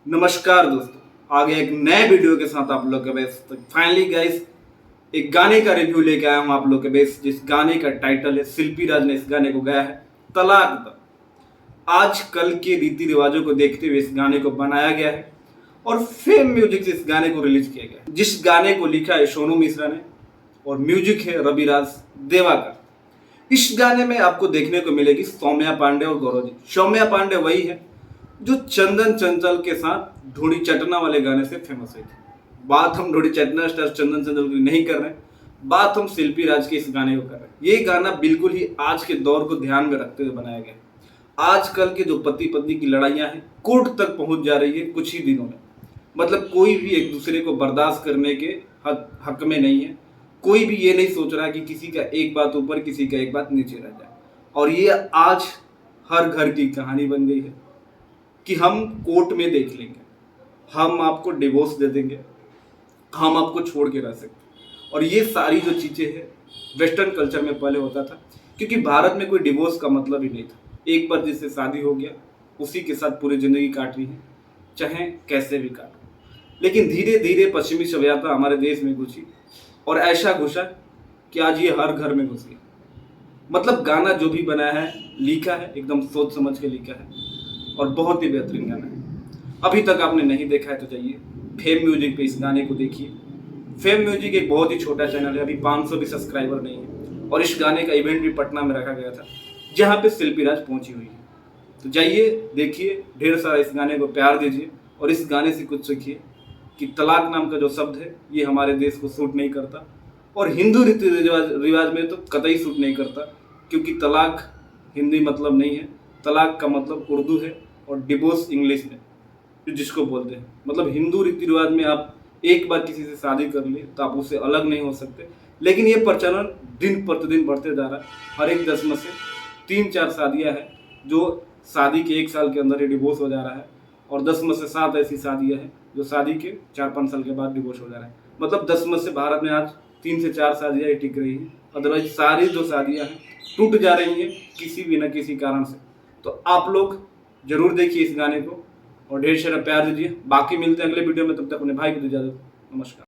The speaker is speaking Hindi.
नमस्कार दोस्तों, आ गया एक नए वीडियो के साथ आप लोग के बेस। तो फाइनली गाइस, एक गाने का रिव्यू लेके आया हूँ आप लोग के बेस, जिस गाने का टाइटल है, शिल्पी राज ने इस गाने को गाया है, तलाक द। आज कल के रीति रिवाजों को देखते हुए इस गाने को बनाया गया है और फेम म्यूजिक से इस गाने को रिलीज किया गया है। जिस गाने को लिखा है सोनू मिश्रा ने और म्यूजिक है रविराज देवा का। इस गाने में आपको देखने को मिलेगी सौम्या पांडे और गौरव जी। सौम्या पांडे वही है जो चंदन चंचल के साथ ढूंढी चटना वाले गाने से फेमस हुई थी। बात हम ढूंढी चटना स्टार चंदन चंचल की नहीं कर रहे, बात हम शिल्पी राज के इस गाने को कर रहे हैं। ये गाना बिल्कुल ही आज के दौर को ध्यान में रखते हुए बनाया गया है। आजकल के जो पति पत्नी की लड़ाइयां हैं कोर्ट तक पहुंच जा रही है कुछ ही दिनों में। मतलब कोई भी एक दूसरे को बर्दाश्त करने के हक में नहीं है। कोई भी ये नहीं सोच रहा कि किसी का एक बात ऊपर किसी का एक बात नीचे रह जाए। और ये आज हर घर की कहानी बन गई है कि हम कोर्ट में देख लेंगे, हम आपको डिवोर्स दे देंगे, हम आपको छोड़ के रह सकते। और ये सारी जो चीज़ें हैं वेस्टर्न कल्चर में पहले होता था, क्योंकि भारत में कोई डिवोर्स का मतलब ही नहीं था। एक बार जिससे शादी हो गया उसी के साथ पूरी ज़िंदगी काटनी है, चाहे कैसे भी काटो। लेकिन धीरे धीरे पश्चिमी सभ्यता हमारे देश में घुसी और ऐसा घुसा कि आज ये हर घर में घुस गया। मतलब गाना जो भी बनाया है, लिखा है, एकदम सोच समझ के लिखा है और बहुत ही बेहतरीन गाना है। अभी तक आपने नहीं देखा है तो जाइए फेम म्यूजिक पे इस गाने को देखिए। फेम म्यूजिक एक बहुत ही छोटा चैनल है, अभी 500 भी सब्सक्राइबर नहीं है। और इस गाने का इवेंट भी पटना में रखा गया था, जहाँ पे शिल्पी राज पहुंची हुई है। तो जाइए देखिए, ढेर सारा इस गाने को प्यार दीजिए और इस गाने से कुछ सीखिए कि तलाक नाम का जो शब्द है ये हमारे देश को सूट नहीं करता और हिंदू रीति रिवाज में तो कतई सूट नहीं करता, क्योंकि तलाक हिंदी मतलब नहीं है। तलाक का मतलब उर्दू है और डिवोर्स इंग्लिश में, जिसको बोलते हैं। मतलब हिंदू रीति रिवाज में आप एक बार किसी से शादी कर लिए तो आप उससे अलग नहीं हो सकते। लेकिन ये प्रचलन दिन प्रतिदिन बढ़ते जा रहा है। हर एक 10 में से 3-4 शादियां हैं जो शादी के 1 साल के अंदर ही डिवोर्स हो जा रहा है, और 10 में से 7 ऐसी शादियां हैं जो शादी के 4-5 साल के बाद डिवोर्स हो जा रहा है। मतलब 10 में से भारत में आज 3 से 4 शादियां ही टिक रही हैं। अदरवाइज सारी जो शादियां हैं टूट जा रही हैं किसी भी न किसी कारण से। तो आप लोग जरूर देखिए इस गाने को और ढेर सारा प्यार दीजिए। बाकी मिलते हैं अगले वीडियो में, तब तक अपने भाई को दीजिए इजाजत। नमस्कार।